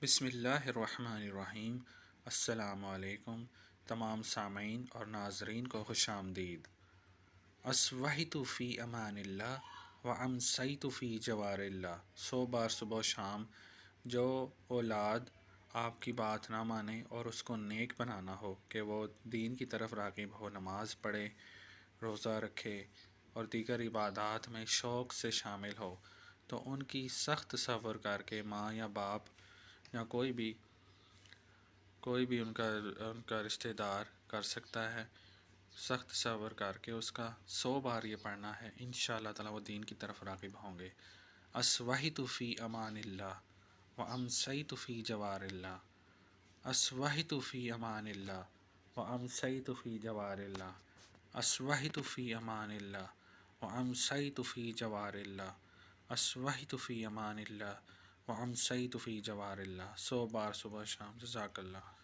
بسم اللہ الرحمن الرحیم۔ السلام علیکم تمام سامعین اور ناظرین کو خوش آمدید۔ اصبحت فی امان اللہ و امسیت فی جوار اللہ۔ 100 بار صبح و شام جو اولاد آپ کی بات نہ مانے اور اس کو نیک بنانا ہو کہ وہ دین کی طرف راغب ہو، نماز پڑھے، روزہ رکھے اور دیگر عبادات میں شوق سے شامل ہو، تو ان کی سخت تصور کر کے ماں یا باپ یا کوئی بھی ان کا رشتہ دار کر سکتا ہے، سخت تصور کر کے اس کا 100 بار یہ پڑھنا ہے، انشاءاللہ تعالی وہ دین کی طرف راغب ہوں گے۔ اصبحت فی امان اللہ و امسیت فی جوار اللہ۔ اصبحت فی امان اللہ و امسیت فی جوار اللہ۔ اصبحت فی امان اللہ و امسیت فی جوار اللہ۔ اصبحت فی امان اللہ و امسیت فی جوار اللہ۔ 100 بار صبح شام۔ جزاک اللہ۔